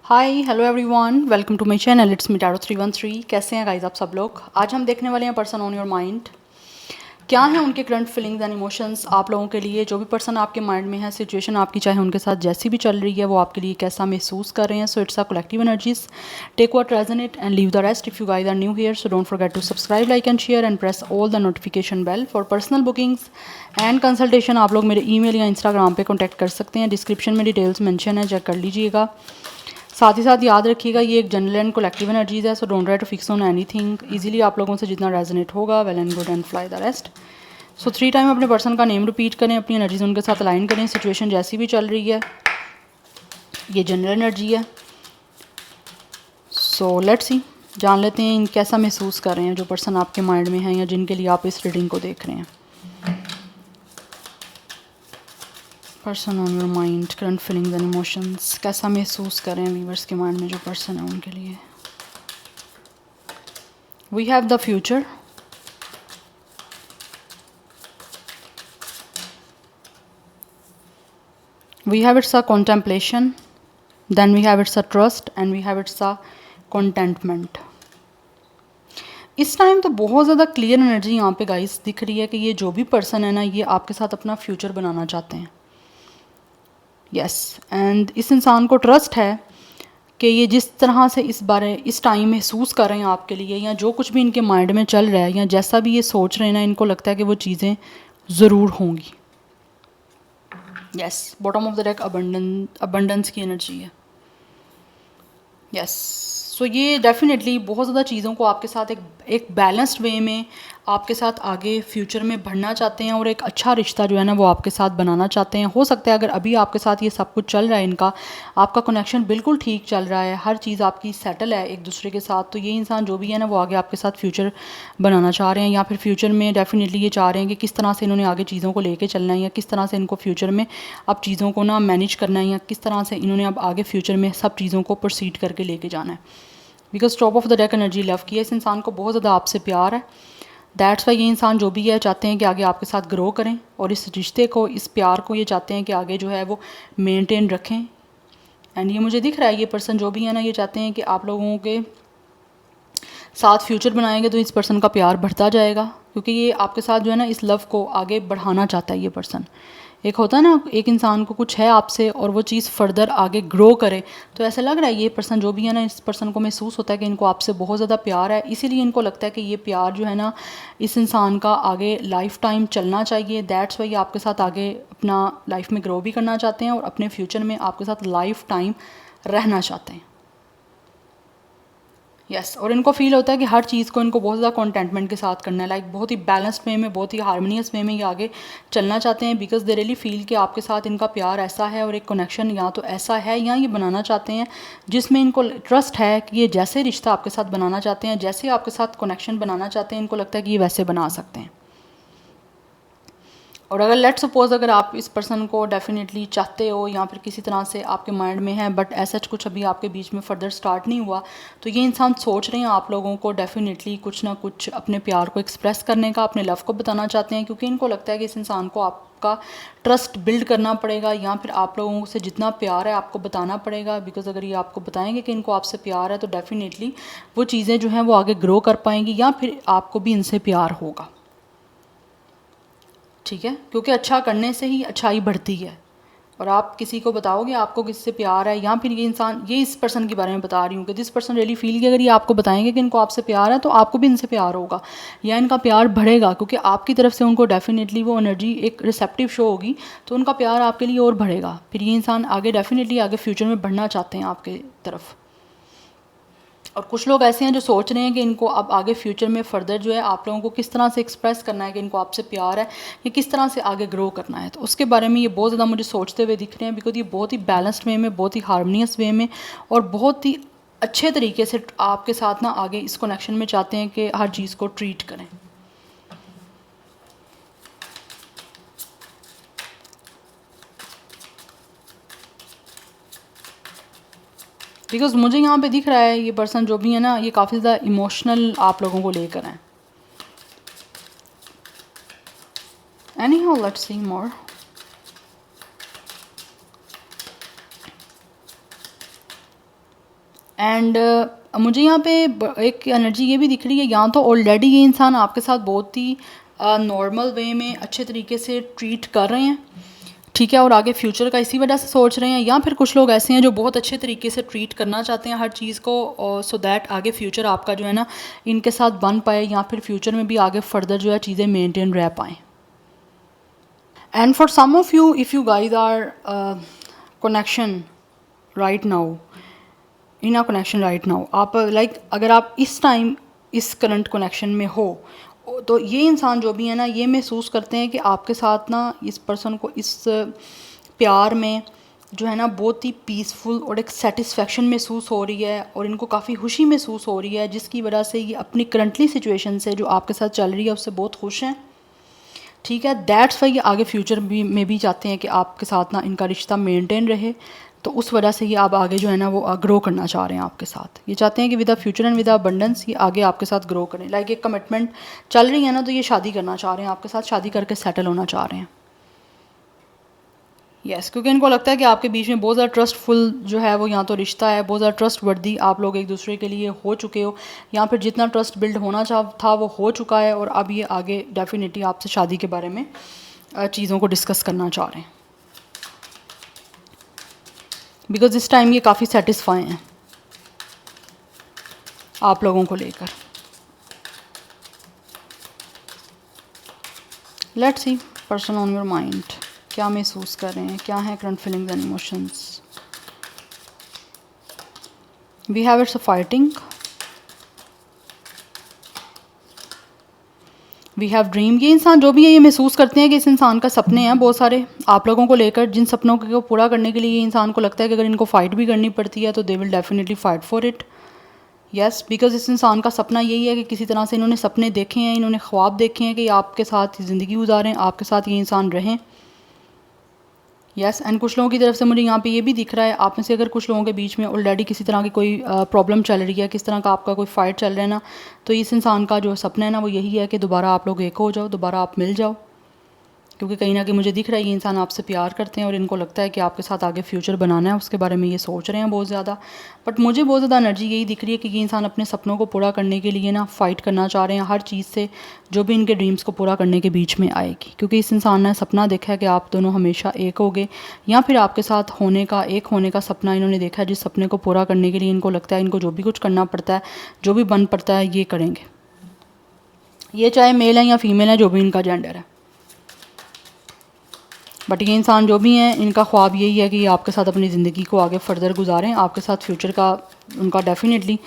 Hi hello everyone, welcome to my channel. It's me Tarot 313। कैसे हैं guys आप सब लोग? आज हम देखने वाले हैं पर्सन ऑन योर माइंड। क्या है उनके करंट फीलिंग्स एंड इमोशंस आप लोगों के लिए। जो भी पर्सन आपके माइंड में है, सिचुएशन आपकी चाहे उनके साथ जैसी भी चल रही है, वो आपके लिए कैसा महसूस कर रहे हैं। So it's a collective energies. Take what resonate and leave the rest. If you guys are new here, so don't forget to subscribe, like and share and press all the notification bell. For personal bookings and consultation आप लोग मेरे email या Instagram पे contact कर सकते हैं। Description में details mention है, चेक कर लीजिएगा। साथ ही साथ याद रखिएगा ये एक जनरल एंड कलेक्टिव एनर्जीज है, so don't try to fix on anything. Easily आप लोगों से जितना रेजोनेट होगा, well and good and fly the rest. So 3 time अपने पर्सन का नेम रिपीट करें, अपनी एनर्जीज उनके साथ अलाइन करें। सिचुएशन जैसी भी चल रही है, ये जनरल एनर्जी है। सो लेट्स सी, जान लेते हैं कैसा महसूस कर रहे हैं जो पर्सन आपके माइंड में है या जिनके लिए आप इस रीडिंग को देख रहे हैं। Person on your mind, current feelings and emotions, कैसा महसूस कर रहे हैं व्यूअर्स के माइंड में जो पर्सन है उनके लिए। We have the future, we have its a contemplation, then we have its a trust and we have its a contentment। इस टाइम तो बहुत ज़्यादा क्लियर एनर्जी यहाँ पे गाइस दिख रही है कि ये जो भी पर्सन है ना, ये आपके साथ अपना फ्यूचर बनाना चाहते हैं। यस, एंड इस इंसान को ट्रस्ट है कि ये जिस तरह से इस टाइम महसूस कर रहे हैं आपके लिए, या जो कुछ भी इनके माइंड में चल रहा है या जैसा भी ये सोच रहे हैं ना, इनको लगता है कि वो चीज़ें ज़रूर होंगी। Yes, bottom of the deck abundance की एनर्जी है। यस, सो ये डेफिनेटली बहुत ज़्यादा चीज़ों को आपके साथ एक बैलेंस्ड वे में आपके साथ आगे फ्यूचर में बढ़ना चाहते हैं, और एक अच्छा रिश्ता जो है ना वो आपके साथ बनाना चाहते हैं। हो सकता है अगर अभी आपके साथ ये सब कुछ चल रहा है, इनका आपका कनेक्शन बिल्कुल ठीक चल रहा है, हर चीज़ आपकी सेटल है एक दूसरे के साथ, तो ये इंसान जो भी है ना वो आगे आपके साथ फ्यूचर बनाना चाह रहे हैं, या फिर फ्यूचर में डेफिनेटली ये चाह रहे हैं कि किस तरह से इन्होंने आगे चीज़ों को लेके चलना है, या किस तरह से इनको फ्यूचर में अब चीज़ों को ना मैनेज करना है, या किस तरह से इन्होंने अब आगे फ्यूचर में सब चीज़ों को प्रोसीड करके लेके जाना है। Because top of the deck energy love की है, इस इंसान को बहुत ज़्यादा आपसे प्यार है। दैट्स वाई ये इंसान जो भी है चाहते हैं कि आगे आपके साथ ग्रो करें, और इस रिश्ते को, इस प्यार को ये चाहते हैं कि आगे जो है वो मेंटेन रखें। एंड ये मुझे दिख रहा है ये पर्सन जो भी है ना, ये चाहते हैं कि आप लोगों के साथ फ्यूचर बनाएंगे तो इस पर्सन का प्यार बढ़ता जाएगा, क्योंकि ये आपके साथ जो है ना इस लव को आगे बढ़ाना चाहता है ये पर्सन। एक होता है ना, एक इंसान को कुछ है आपसे और वो चीज़ फर्दर आगे ग्रो करे, तो ऐसा लग रहा है ये पर्सन जो भी है ना, इस पर्सन को महसूस होता है कि इनको आपसे बहुत ज़्यादा प्यार है, इसीलिए इनको लगता है कि ये प्यार जो है ना इस इंसान का आगे लाइफ टाइम चलना चाहिए। दैट्स वाई आपके साथ आगे अपना लाइफ में ग्रो भी करना चाहते हैं, और अपने फ्यूचर में आपके साथ लाइफ टाइम रहना चाहते हैं। यस, और इनको फील होता है कि हर चीज़ को इनको बहुत ज़्यादा कंटेंटमेंट के साथ करना है, लाइक बहुत ही बैलेंस्ड वे में, बहुत ही हारमोनियस वे में ये आगे चलना चाहते हैं। बिकॉज दे रियली फील कि आपके साथ इनका प्यार ऐसा है, और एक कनेक्शन या तो ऐसा है या ये बनाना चाहते हैं जिसमें इनको ट्रस्ट है कि ये जैसे रिश्ता आपके साथ बनाना चाहते हैं, जैसे आपके साथ कनेक्शन बनाना चाहते हैं, इनको लगता है कि ये वैसे बना सकते हैं। और अगर लेट सपोज अगर आप इस पर्सन को डेफिनेटली चाहते हो, या फिर किसी तरह से आपके माइंड में है, बट ऐसा कुछ अभी आपके बीच में फर्दर स्टार्ट नहीं हुआ, तो ये इंसान सोच रहे हैं आप लोगों को डेफिनेटली कुछ ना कुछ अपने प्यार को एक्सप्रेस करने का, अपने लव को बताना चाहते हैं, क्योंकि इनको लगता है कि इस इंसान को आपका ट्रस्ट बिल्ड करना पड़ेगा, या फिर आप लोगों से जितना प्यार है आपको बताना पड़ेगा। बिकॉज अगर ये आपको बताएंगे कि इनको आपसे प्यार है, तो डेफिनेटली वो चीज़ें जो हैं वो आगे ग्रो कर पाएंगी, या फिर आपको भी इनसे प्यार होगा। ठीक है, क्योंकि अच्छा करने से ही अच्छाई बढ़ती है, और आप किसी को बताओगे आपको किससे प्यार है, या फिर ये इंसान, ये इस पर्सन के बारे में बता रही हूँ कि दिस पर्सन रियली फील कि अगर ये आपको बताएंगे कि इनको आपसे प्यार है, तो आपको भी इनसे प्यार होगा, या इनका प्यार बढ़ेगा, क्योंकि आपकी तरफ से उनको डेफिनेटली वो एनर्जी एक रिसेप्टिव शो होगी, तो उनका प्यार आपके लिए और बढ़ेगा। फिर ये इंसान आगे डेफिनेटली आगे फ्यूचर में बढ़ना चाहते हैं आपके तरफ। और कुछ लोग ऐसे हैं जो सोच रहे हैं कि इनको अब आगे फ्यूचर में फर्दर जो है आप लोगों को किस तरह से एक्सप्रेस करना है कि इनको आपसे प्यार है, या किस तरह से आगे ग्रो करना है, तो उसके बारे में ये बहुत ज़्यादा मुझे सोचते हुए दिख रहे हैं। बिकॉज ये बहुत ही बैलेंस्ड वे में, बहुत ही हारमोनियस वे में, और बहुत ही अच्छे तरीके से आपके साथ ना आगे इस कनेक्शन में चाहते हैं कि हर चीज़ को ट्रीट करें। बिकॉज मुझे यहाँ पे दिख रहा है ये पर्सन जो भी है ना, ये काफ़ी ज़्यादा इमोशनल आप लोगों को लेकर है। Anyhow, let's see more. And मुझे यहाँ पे एक एनर्जी ये भी दिख रही है, या तो ऑलरेडी ये इंसान आपके साथ बहुत ही नॉर्मल वे में अच्छे तरीके से ट्रीट कर रहे हैं, ठीक है, और आगे फ्यूचर का इसी वजह से सोच रहे हैं, या फिर कुछ लोग ऐसे हैं जो बहुत अच्छे तरीके से ट्रीट करना चाहते हैं हर चीज़ को, और सो दैट आगे फ्यूचर आपका जो है ना इनके साथ बन पाए, या फिर फ्यूचर में भी आगे फर्दर जो है चीज़ें मेंटेन रह पाएँ. And for some of you, if you guys are connection right now, in a connection right now, आप लाइक अगर आप इस टाइम इस करंट कनेक्शन में हो, तो ये इंसान जो भी है ना ये महसूस करते हैं कि आपके साथ ना इस पर्सन को इस प्यार में जो है ना बहुत ही पीसफुल और एक सेटिस्फेक्शन महसूस हो रही है, और इनको काफ़ी खुशी महसूस हो रही है, जिसकी वजह से ये अपनी करंटली सिचुएशन से जो आपके साथ चल रही है उससे बहुत खुश हैं, ठीक है. दैट्स वाई ये आगे फ्यूचर में भी चाहते हैं कि आपके साथ ना इनका रिश्ता मेंटेन रहे, तो उस वजह से ये आप आगे जो है ना वो ग्रो करना चाह रहे हैं आपके साथ. ये चाहते हैं कि with the future and with the abundance ये आगे आपके साथ ग्रो करें. लाइक एक कमिटमेंट चल रही है ना, तो ये शादी करना चाह रहे हैं आपके साथ, शादी करके सेटल होना चाह रहे हैं. यस, क्योंकि इनको लगता है कि आपके बीच में बहुत ज़्यादा ट्रस्टफुल जो है वो यहाँ तो रिश्ता है, बहुत ज़्यादा ट्रस्ट वर्दी आप लोग एक दूसरे के लिए हो चुके हो, या फिर जितना ट्रस्ट बिल्ड होना था वो हो चुका है, और अब ये आगे डेफिनेटली आपसे शादी के बारे में चीज़ों को डिस्कस करना चाह रहे हैं, बिकॉज इस टाइम ये काफ़ी सेटिस्फाई हैं आप लोगों को लेकर. Let's see person on your mind क्या महसूस कर रहे हैं, क्या है current feelings and emotions. We have it's a fighting, we have dream. ये इंसान जो भी है ये महसूस करते हैं कि इस इंसान का सपने हैं बहुत सारे आप लोगों को लेकर, जिन सपनों को पूरा करने के लिए ये इंसान को लगता है कि अगर इनको फ़ाइट भी करनी पड़ती है तो they will definitely fight for it. Yes, because इस इंसान का सपना यही है कि किसी तरह से इन्होंने सपने देखे हैं, इन्होंने ख्वाब देखे हैं कि आपके साथ ज़िंदगी गुजारें, आपके साथ ये इंसान रहें. यस, एंड कुछ लोगों की तरफ से मुझे यहाँ पे ये भी दिख रहा है, आप में से अगर कुछ लोगों के बीच में ऑलरेडी किसी तरह की कोई प्रॉब्लम चल रही है, किस तरह का आपका कोई फ़ाइट चल रहा है ना, तो इस इंसान का जो सपना है ना वो यही है कि दोबारा आप लोग एक हो जाओ, दोबारा आप मिल जाओ, क्योंकि कहीं ना कहीं मुझे दिख रहा है ये इंसान आपसे प्यार करते हैं और इनको लगता है कि आपके साथ आगे फ्यूचर बनाना है, उसके बारे में ये सोच रहे हैं बहुत ज़्यादा. बट मुझे बहुत ज़्यादा एनर्जी यही दिख रही है कि ये इंसान अपने सपनों को पूरा करने के लिए ना फ़ाइट करना चाह रहे हैं हर चीज़ से जो भी इनके ड्रीम्स को पूरा करने के बीच में आएगी, क्योंकि इस इंसान ने सपना देखा है कि आप दोनों हमेशा एक होगे, या फिर आपके साथ एक होने का सपना इन्होंने देखा है, जिस सपने को पूरा करने के लिए इनको लगता है इनको जो भी कुछ करना पड़ता है, जो भी बन पड़ता है ये करेंगे. ये चाहे मेल है या फीमेल है, जो भी इनका जेंडर है. बट ये इंसान जो भी हैं इनका ख्वाब यही है कि ये आपके साथ अपनी ज़िंदगी को आगे फर्दर गुजारें, आपके साथ फ्यूचर का उनका डेफिनेटली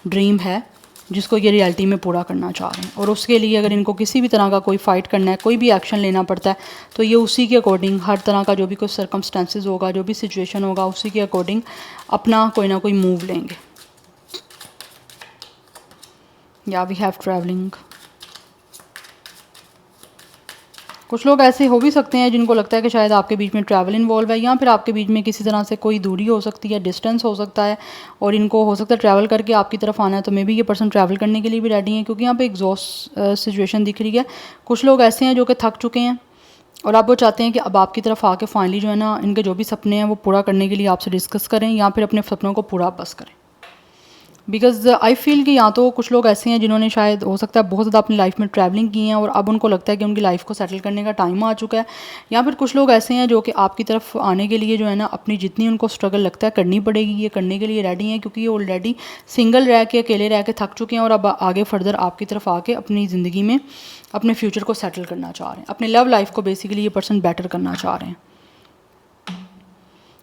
ड्रीम है जिसको ये रियलिटी में पूरा करना चाह रहे हैं. और उसके लिए अगर इनको किसी भी तरह का कोई फ़ाइट करना है, कोई भी एक्शन लेना पड़ता है, तो ये उसी के अकॉर्डिंग हर तरह का जो भी कोई सर्कमस्टेंसेस होगा, जो भी सिचुएशन होगा, उसी के अकॉर्डिंग अपना कोई ना कोई मूव लेंगे. या वी हैव ट्रैवलिंग. कुछ लोग ऐसे हो भी सकते हैं जिनको लगता है कि शायद आपके बीच में ट्रैवल इन्वॉल्व है, या फिर आपके बीच में किसी तरह से कोई दूरी हो सकती है, डिस्टेंस हो सकता है, और इनको हो सकता है ट्रैवल करके आपकी तरफ आना है, तो मे बी ये पर्सन ट्रैवल करने के लिए भी रेडी हैं, क्योंकि यहाँ पे एग्जॉस्ट सिचुएशन दिख रही है. कुछ लोग ऐसे हैं जो कि थक चुके हैं और अब वो चाहते हैं कि अब आपकी तरफ आके फाइनली जो है ना इनके जो भी सपने हैं वो पूरा करने के लिए आपसे डिस्कस करें, या फिर अपने सपनों को पूरा बस करें. बिकॉज आई फील कि या तो कुछ लोग ऐसे हैं जिन्होंने शायद हो सकता है बहुत ज़्यादा अपनी लाइफ में ट्रैवलिंग की है और अब उनको लगता है कि उनकी लाइफ को सेटल करने का टाइम आ चुका है, या फिर कुछ लोग ऐसे हैं जो कि आपकी तरफ आने के लिए जो है ना अपनी जितनी उनको स्ट्रगल लगता है करनी पड़ेगी ये करने के लिए रेडी हैं, क्योंकि ये ऑलरेडी सिंगल रह के अकेले रह के थक चुके हैं और अब आगे फर्दर आपकी तरफ आके अपनी ज़िंदगी में अपने फ्यूचर को सेटल करना चाह रहे हैं, अपने लव लाइफ को बेसिकली ये पर्सन बेटर करना चाह रहे हैं.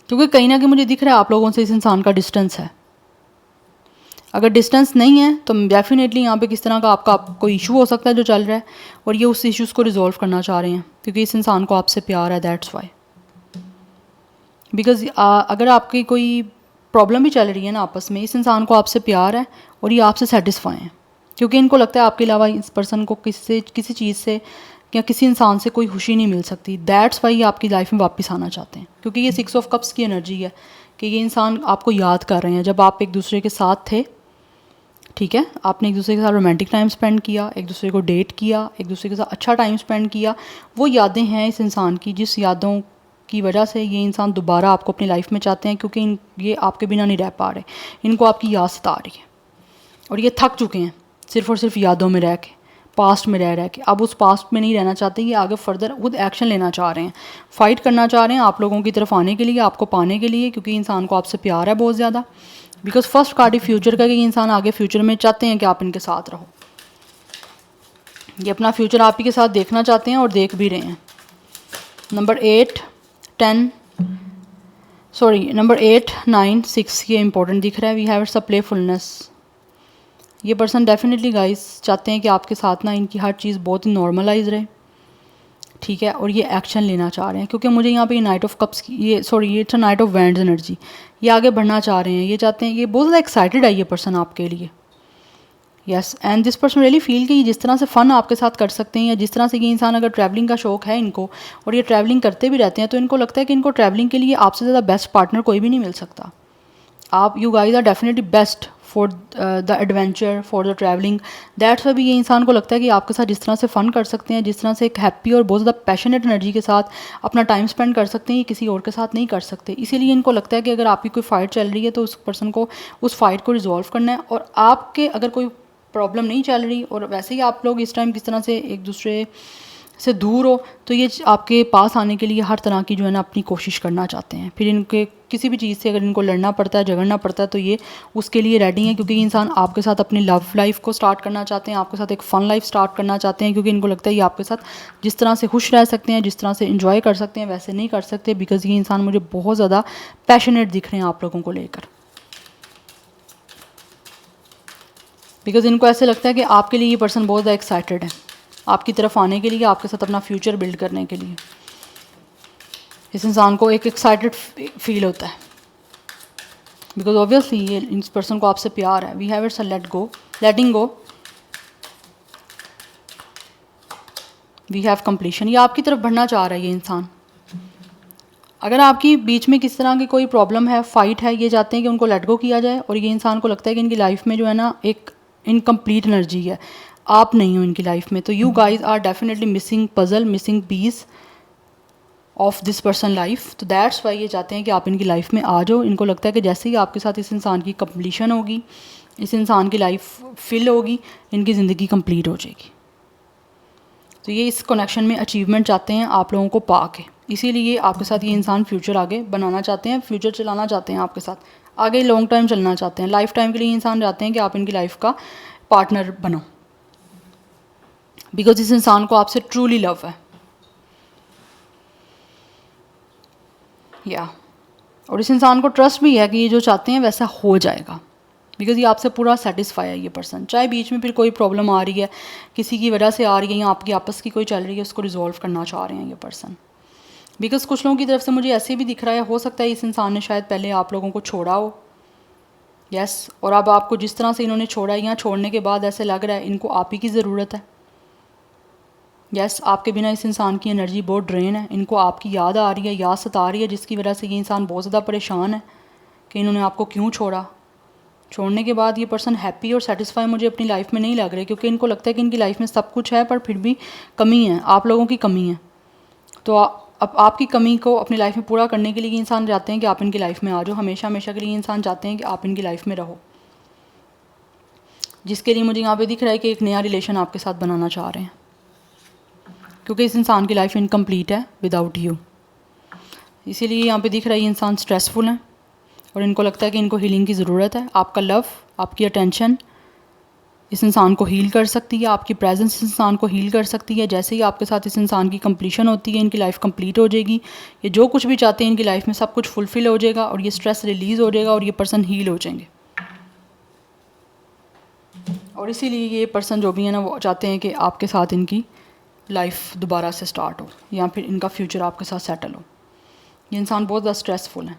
क्योंकि कहीं ना कहीं मुझे दिख रहा है आप लोगों से इस इंसान का डिस्टेंस है. अगर डिस्टेंस नहीं है तो डेफिनेटली यहाँ पे किस तरह का आपका कोई इशू हो सकता है जो चल रहा है, और ये उस इश्यूज़ को रिजॉल्व करना चाह रहे हैं, क्योंकि इस इंसान को आपसे प्यार है. That's why. बिकॉज अगर आपकी कोई प्रॉब्लम भी चल रही है ना आपस में, इस इंसान को आपसे प्यार है और ये आपसे सेटिस्फाई हैं, क्योंकि इनको लगता है आपके अलावा इस पर्सन को किसी चीज़ से या किसी इंसान से कोई खुशी नहीं मिल सकती. दैट्स वाई ये आपकी लाइफ में वापस आना चाहते हैं, क्योंकि ये 6 ऑफ कप्स की एनर्जी है कि ये इंसान आपको याद कर रहे हैं जब आप एक दूसरे के साथ थे. ठीक है, आपने एक दूसरे के साथ रोमांटिक टाइम स्पेंड किया, एक दूसरे को डेट किया, एक दूसरे के साथ अच्छा टाइम स्पेंड किया. वो यादें हैं इस इंसान की जिस यादों की वजह से ये इंसान दोबारा आपको अपनी लाइफ में चाहते हैं, क्योंकि ये आपके बिना नहीं रह पा रहे, इनको आपकी याद सता रही है और ये थक चुके हैं सिर्फ और सिर्फ यादों में रह के, पास्ट में रह के। अब उस पास्ट में नहीं रहना चाहते, ये आगे फर्दर खुद एक्शन लेना चाह रहे हैं, फाइट करना चाह रहे हैं आप लोगों की तरफ आने के लिए, आपको पाने के लिए, क्योंकि इंसान को आपसे प्यार है बहुत ज़्यादा। Because first card he future का, कि इंसान आगे फ्यूचर में चाहते हैं कि आप इनके साथ रहो, ये अपना फ्यूचर आप ही के साथ देखना चाहते हैं और देख भी रहे हैं। नंबर 8 9 6 ये इंपॉर्टेंट दिख रहा है। We have it's a playfulness. ये पर्सन डेफिनेटली गाइस चाहते हैं कि आपके साथ ना इनकी हर चीज़ बहुत ही नॉर्मलाइज रहे, ठीक है, और ये एक्शन लेना चाह रहे हैं, क्योंकि मुझे यहाँ पे ये नाइट ऑफ कप्स की ये it's a night of wands energy, ये आगे बढ़ना चाह रहे हैं, ये चाहते हैं, ये बहुत ज़्यादा एक्साइटेड है ये पर्सन आपके लिए। Yes, and this person really feel कि जिस तरह से फ़न आपके साथ कर सकते हैं, या जिस तरह से ये इंसान अगर ट्रैवलिंग का शौक है इनको और ये ट्रैवलिंग करते भी रहते हैं, तो इनको लगता है कि इनको ट्रैवलिंग के लिए आपसे ज़्यादा बेस्ट पार्टनर कोई भी नहीं मिल सकता। आप you guys are definitely best for the adventure, for the travelling. That's why ये इंसान को लगता है कि आपके साथ जिस तरह से फ़न कर सकते हैं, जिस तरह से एक हैप्पी और बहुत ज़्यादा पैशनेट एनर्जी के साथ अपना टाइम स्पेंड कर सकते हैं, ये किसी और के साथ नहीं कर सकते। इसीलिए इनको लगता है कि अगर आपकी कोई फ़ाइट चल रही है तो उस पर्सन को उस फाइट को रिजॉल्व करना है, और आपके अगर कोई प्रॉब्लम नहीं चल रही और वैसे ही आप लोग इस टाइम किस तरह से एक दूसरे से दूर हो, तो ये आपके पास आने के लिए हर तरह की जो है ना अपनी कोशिश करना चाहते हैं। फिर इनके किसी भी चीज़ से अगर इनको लड़ना पड़ता है, झगड़ना पड़ता है, तो ये उसके लिए रेडी हैं, क्योंकि इंसान आपके साथ अपनी लव लाइफ को स्टार्ट करना चाहते हैं, आपके साथ एक फ़न लाइफ स्टार्ट करना चाहते हैं, क्योंकि इनको लगता है ये आपके साथ जिस तरह से खुश रह सकते हैं, जिस तरह से इंजॉय कर सकते हैं, वैसे नहीं कर सकते। बिकॉज़ ये इंसान मुझे बहुत ज़्यादा पैशनेट दिख रहे हैं आप लोगों को लेकर, बिकॉज़ इनको ऐसे लगता है कि आपके लिए ये पर्सन बहुत ज़्यादा एक्साइटेड है आपकी तरफ आने के लिए, आपके साथ अपना फ्यूचर बिल्ड करने के लिए। इस इंसान को एक एक्साइटेड फील होता है, बिकॉज ऑब्वियसली ये इस पर्सन को आपसे प्यार है। We have it's a letting go, we have completion. ये आपकी तरफ बढ़ना चाह रहा है ये इंसान। अगर आपकी बीच में किस तरह की कोई प्रॉब्लम है, फाइट है, ये चाहते हैं कि उनको लेट गो किया जाए, और ये इंसान को लगता है कि इनकी लाइफ में जो है ना एक इनकम्प्लीट एनर्जी है, आप नहीं हो इनकी लाइफ में। तो you guys are definitely missing puzzle, missing piece of this person life. तो दैट्स वाई ये चाहते हैं कि आप इनकी लाइफ में आ जाओ। इनको लगता है कि जैसे ही आपके साथ इस इंसान की कंप्लीशन होगी, इस इंसान की लाइफ फिल होगी, इनकी ज़िंदगी कंप्लीट हो जाएगी। तो ये इस कनेक्शन में अचीवमेंट चाहते हैं आप लोगों को पा के, इसीलिए आपके साथ ये इंसान फ्यूचर आगे बनाना चाहते हैं, फ्यूचर चलाना चाहते हैं आपके साथ, आगे लॉन्ग टाइम चलना चाहते हैं, लाइफ टाइम के लिए इंसान चाहते हैं कि आप इनकी लाइफ का पार्टनर बनो, बिकॉज इस इंसान को आपसे ट्रूली लव है। या और इस इंसान को ट्रस्ट भी है कि ये जो चाहते हैं वैसा हो जाएगा, बिकॉज ये आपसे पूरा सेटिस्फाई है ये पर्सन। चाहे बीच में फिर कोई प्रॉब्लम आ रही है, किसी की वजह से आ रही है, या आपकी आपस की कोई चल रही है, उसको रिजॉल्व करना चाह रहे हैं ये पर्सन। बिकॉज कुछ लोगों की तरफ से मुझे ऐसे भी दिख रहा है, हो सकता है इस इंसान ने शायद पहले आप लोगों को छोड़ा हो, यस, और अब आपको जिस तरह से इन्होंने छोड़ा, या छोड़ने के बाद ऐसे लग रहा है इनको आप ही की ज़रूरत है। यस, आपके बिना इस इंसान की एनर्जी बहुत ड्रेन है, इनको आपकी याद आ रही है, याद सता रही है, जिसकी वजह से ये इंसान बहुत ज़्यादा परेशान है कि इन्होंने आपको क्यों छोड़ा। छोड़ने के बाद ये पर्सन हैप्पी और सेटिस्फाई मुझे अपनी लाइफ में नहीं लग रहे, क्योंकि इनको लगता है कि इनकी लाइफ में सब कुछ है, पर फिर भी कमी है, आप लोगों की कमी है। तो अब आपकी कमी को अपनी लाइफ में पूरा करने के लिए इंसान चाहते हैं कि आप इनकी लाइफ में आ जाओ, हमेशा हमेशा के लिए इंसान चाहते हैं कि आप इनकी लाइफ में रहो, जिसके लिए मुझे यहाँ पे दिख रहा है कि एक नया रिलेशन आपके साथ बनाना चाह रहे हैं, क्योंकि इस इंसान की लाइफ इनकम्प्लीट है विदाउट यू। इसीलिए यहाँ पे दिख रहा है ये इंसान स्ट्रेसफुल है, और इनको लगता है कि इनको हीलिंग की ज़रूरत है। आपका लव, आपकी अटेंशन इस इंसान को हील कर सकती है, आपकी प्रेजेंस इस इंसान को हील कर सकती है। जैसे ही आपके साथ इस इंसान की कंप्लीशन होती है, इनकी लाइफ कंप्लीट हो जाएगी, ये जो कुछ भी चाहते हैं इनकी लाइफ में सब कुछ फुलफिल हो जाएगा, और ये स्ट्रेस रिलीज़ हो जाएगा, और ये पर्सन हील हो जाएंगे। और इसीलिए ये पर्सन जो भी है ना, वो चाहते हैं कि आपके साथ इनकी लाइफ दोबारा से स्टार्ट हो, या फिर इनका फ्यूचर आपके साथ सेटल हो। ये इंसान बहुत ज़्यादा स्ट्रेसफुल है,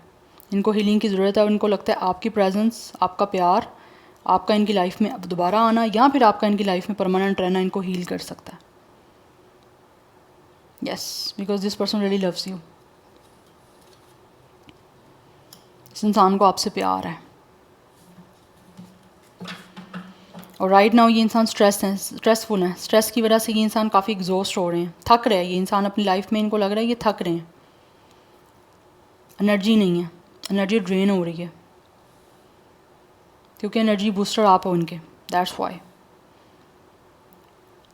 इनको हीलिंग की ज़रूरत है, और इनको लगता है आपकी प्रेजेंस, आपका प्यार, आपका इनकी लाइफ में अब दोबारा आना, या फिर आपका इनकी लाइफ में परमानेंट रहना इनको हील कर सकता है। Yes, because this person really loves you. इस इंसान को आपसे प्यार है, और राइट नाउ ये इंसान स्ट्रेसफुल है। स्ट्रेस की वजह से ये इंसान काफ़ी एग्जॉस्ट हो रहे हैं, थक रहे हैं ये इंसान अपनी लाइफ में, इनको लग रहा है ये थक रहे हैं, एनर्जी नहीं है, एनर्जी ड्रेन हो रही है, क्योंकि एनर्जी बूस्टर आप हो उनके, दैट्स वाई।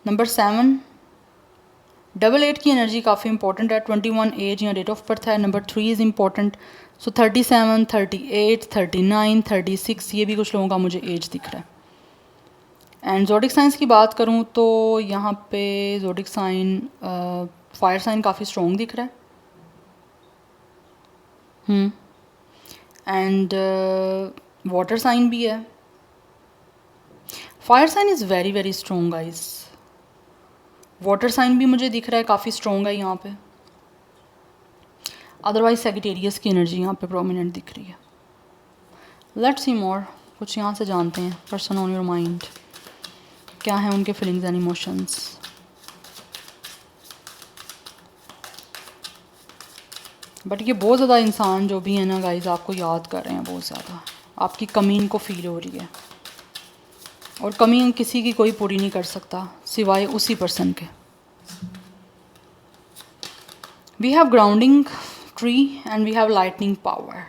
नंबर 7, 88 की एनर्जी काफ़ी इंपॉर्टेंट है, 21 एज या डेट ऑफ बर्थ है। नंबर 3 इज़ इम्पॉर्टेंट, सो 37, 38, 39, 36, ये भी कुछ लोगों का मुझे एज दिख रहा है। एंड ज़ोडिक साइंस की बात करूँ तो यहाँ पे ज़ोडिक साइन फायर साइन काफ़ी स्ट्रॉन्ग दिख रहा है। एंड वाटर साइन भी है। Fire sign is very very strong guys. Water sign भी मुझे दिख रहा है काफ़ी स्ट्रॉन्ग है यहाँ पे। अदरवाइज सेगिटेरियस की एनर्जी यहाँ पे प्रोमिनेंट दिख रही है। लेट्स सी मोर, कुछ यहाँ से जानते हैं पर्सन ऑन योर माइंड, क्या है उनके फीलिंग्स एंड इमोशंस। बट ये बहुत ज़्यादा इंसान जो भी है ना गाइस आपको याद कर रहे हैं बहुत ज़्यादा, आपकी कमी इनको फील हो रही है, और कमी किसी की कोई पूरी नहीं कर सकता सिवाय उसी पर्सन के। We have grounding tree and we have lightning power.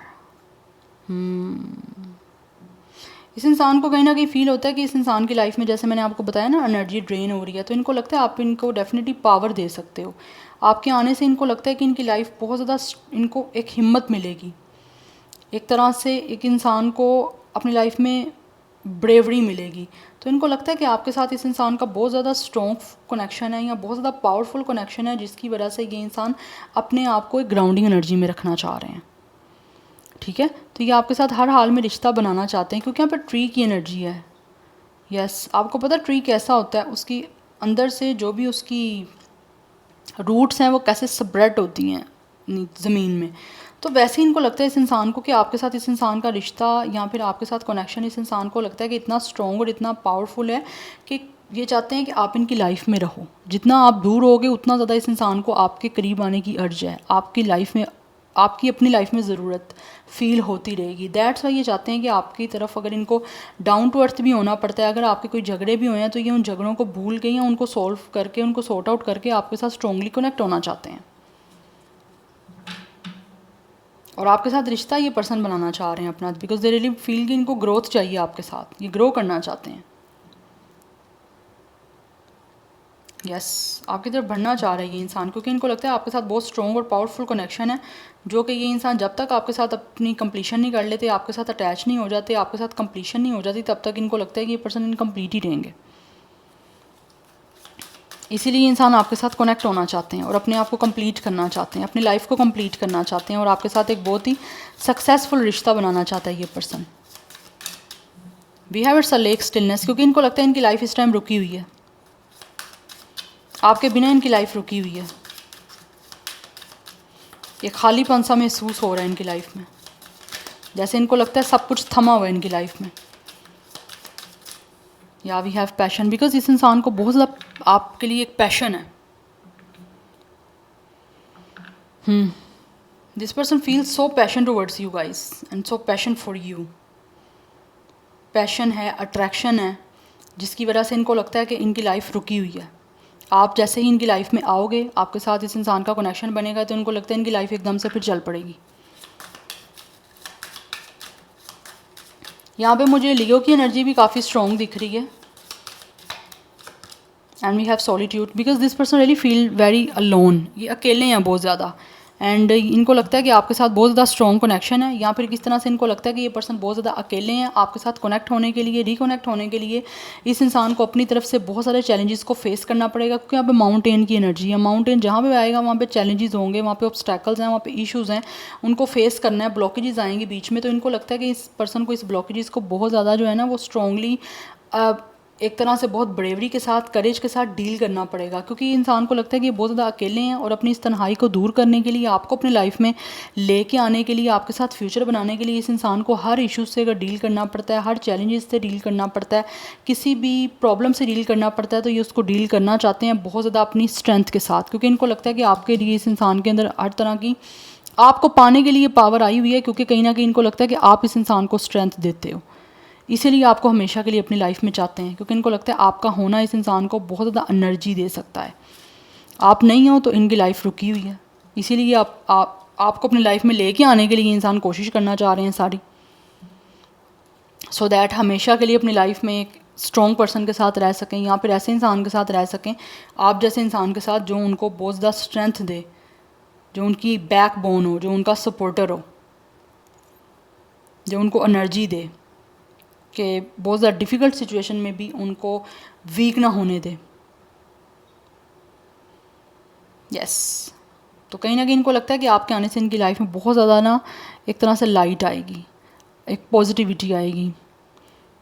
इस इंसान को कहीं ना कहीं फील होता है कि इस इंसान की लाइफ में, जैसे मैंने आपको बताया ना, एनर्जी ड्रेन हो रही है, तो इनको लगता है आप इनको डेफिनेटली पावर दे सकते हो। आपके आने से इनको लगता है कि इनकी लाइफ बहुत ज़्यादा, इनको एक हिम्मत मिलेगी, एक तरह से एक इंसान को अपनी लाइफ में ब्रेवरी मिलेगी। तो इनको लगता है कि आपके साथ इस इंसान का बहुत ज़्यादा स्ट्रॉन्ग कनेक्शन है या बहुत ज़्यादा पावरफुल कनेक्शन है, जिसकी वजह से ये इंसान अपने आप को एक ग्राउंडिंग एनर्जी में रखना चाह रहे हैं। ठीक है, तो ये आपके साथ हर हाल में रिश्ता बनाना चाहते हैं, क्योंकि यहाँ पर ट्री की एनर्जी है। यस, आपको पता है ट्री कैसा होता है, उसकी अंदर से जो भी उसकी रूट्स हैं वो कैसे स्प्रेड होती हैं ज़मीन में। तो वैसे ही इनको लगता है इस इंसान को कि आपके साथ इस इंसान का रिश्ता या फिर आपके साथ कनेक्शन इस इंसान को लगता है कि इतना स्ट्रॉन्ग और इतना पावरफुल है कि ये चाहते हैं कि आप इनकी लाइफ में रहो। जितना आप दूर होगे उतना ज़्यादा इस इंसान को आपके करीब आने की अर्ज है, आपकी लाइफ में, आपकी अपनी लाइफ में ज़रूरत फील होती रहेगी। दैट्स वाई ये चाहते हैं कि आपकी तरफ अगर इनको डाउन टू अर्थ भी होना पड़ता है, अगर आपके कोई झगड़े भी हुए हैं तो ये उन झगड़ों को भूल के या उनको सॉल्व करके, उनको सॉर्ट आउट करके आपके साथ स्ट्रॉन्गली कनेक्ट होना चाहते हैं, और आपके साथ रिश्ता ये पर्सन बनाना चाह रहे हैं अपना, बिकॉज दे रियली फील कि इनको ग्रोथ चाहिए आपके साथ, ये ग्रो करना चाहते हैं। यस, आपकी तरफ बढ़ना चाह रहे हैं ये इंसान, क्योंकि इनको लगता है आपके साथ बहुत स्ट्रॉन्ग और पावरफुल कनेक्शन है, जो कि ये इंसान जब तक आपके साथ अपनी कंप्लीशन नहीं कर लेते, आपके साथ अटैच नहीं हो जाते, आपके साथ कंप्लीशन नहीं हो जाती, तब तक इनको लगता है कि ये पर्सन इनकम्प्लीट ही रहेंगे। इसीलिए इंसान आपके साथ कनेक्ट होना चाहते हैं और अपने आप को कंप्लीट करना चाहते हैं, अपनी लाइफ को कंप्लीट करना चाहते हैं, और आपके साथ एक बहुत ही सक्सेसफुल रिश्ता बनाना चाहता है ये person. We have it's a lake stillness, क्योंकि इनको लगता है इनकी लाइफ इस टाइम रुकी हुई है, आपके बिना इनकी लाइफ रुकी हुई है। ये खालीपन सा महसूस हो रहा है इनकी लाइफ में, जैसे इनको लगता है सब कुछ थमा हुआ है इनकी लाइफ में। या वी हैव पैशन, बिकॉज इस इंसान को बहुत ज़्यादा आपके लिए एक पैशन है। This person feels so passion towards you guys and so passion for you. Passion है, अट्रैक्शन है, जिसकी वजह से इनको लगता है कि इनकी लाइफ रुकी हुई है। आप जैसे ही इनकी लाइफ में आओगे, आपके साथ इस इंसान का कनेक्शन बनेगा, तो इनको लगता है इनकी लाइफ एकदम से फिर चल पड़ेगी। यहाँ पे मुझे लियो की एनर्जी भी काफ़ी स्ट्रॉन्ग दिख रही है। And we have solitude, because this person really feel very alone, ये अकेले हैं बहुत ज़्यादा, एंड इनको लगता है कि आपके साथ बहुत ज़्यादा स्ट्रॉन्ग कनेक्शन है, या फिर किस तरह से इनको लगता है कि ये पर्सन बहुत ज़्यादा अकेले हैं। आपके साथ कनेक्ट होने के लिए, रिकनेक्ट होने के लिए इस इंसान को अपनी तरफ से बहुत सारे चैलेंजेस को फेस करना पड़ेगा, क्योंकि यहाँ पे माउंटेन की एनर्जी है। माउंटेन जहाँ पे आएगा वहाँ पे चैलेंजेस होंगे, वहाँ पे ऑब्स्टैकल्स हैं, वहाँ पे इश्यूज़ हैं, उनको फेस करना है, ब्लॉकेजेस आएंगे बीच में। तो इनको लगता है कि इस पर्सन को इस ब्लॉकेजेस को बहुत ज़्यादा जो है ना वो स्ट्रॉन्गली एक तरह से बहुत ब्रेवरी के साथ, करेज के साथ डील करना पड़ेगा, क्योंकि इंसान को लगता है कि ये बहुत ज़्यादा अकेले हैं, और अपनी इस तन्हाई को दूर करने के लिए, आपको अपनी लाइफ में लेके आने के लिए, आपके साथ फ्यूचर बनाने के लिए इस इंसान को हर इशू से अगर डील करना पड़ता है, हर चैलेंजेस से डील करना पड़ता है, किसी भी प्रॉब्लम से डील करना पड़ता है, तो ये उसको डील करना चाहते हैं बहुत ज़्यादा अपनी स्ट्रेंथ के साथ, क्योंकि इनको लगता है कि आपके लिए इस इंसान के अंदर हर तरह की आपको पाने के लिए पावर आई हुई है, क्योंकि कहीं ना कहीं इनको लगता है कि आप इस इंसान को स्ट्रेंथ देते हो, इसीलिए आपको हमेशा के लिए अपनी लाइफ में चाहते हैं, क्योंकि इनको लगता है आपका होना इस इंसान को बहुत ज़्यादा एनर्जी दे सकता है। आप नहीं हो तो इनकी लाइफ रुकी हुई है, इसीलिए आपको अपनी लाइफ में लेके आने के लिए इंसान कोशिश करना चाह रहे हैं सारी, सो दैट हमेशा के लिए अपनी लाइफ में एक स्ट्रॉन्ग पर्सन के साथ रह सकें या फिर ऐसे इंसान के साथ रह सकें, आप जैसे इंसान के साथ जो उनको बहुत ज़्यादा स्ट्रेंथ दे, जो उनकी बैकबोन हो, जो उनका सपोर्टर हो, जो उनको एनर्जी दे कि बहुत ज़्यादा डिफ़िकल्ट सिचुएशन में भी उनको वीक ना होने दे। यस तो कहीं ना कहीं इनको लगता है कि आपके आने से इनकी लाइफ में बहुत ज़्यादा ना एक तरह से लाइट आएगी, एक पॉजिटिविटी आएगी,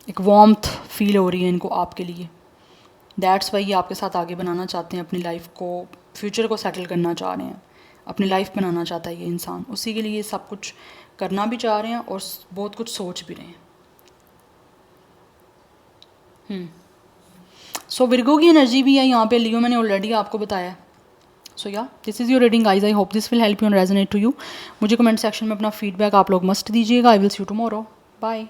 एक वार्मथ फील हो रही है इनको आपके लिए। दैट्स वाई ये आपके साथ आगे बनाना चाहते हैं, अपनी लाइफ को, फ्यूचर को सेटल करना चाह रहे हैं, अपनी लाइफ बनाना चाहता है ये इंसान, उसी के लिए ये सब कुछ करना भी चाह रहे हैं और बहुत कुछ सोच भी रहे हैं। सो विर्गो की एनर्जी भी है यहाँ पे, लियो मैंने ऑलरेडी आपको बताया। So yeah this is your reading guys, I hope this will help you and resonate to you. मुझे कमेंट सेक्शन में अपना फीडबैक आप लोग मस्ट दीजिएगा। I will see you tomorrow, bye.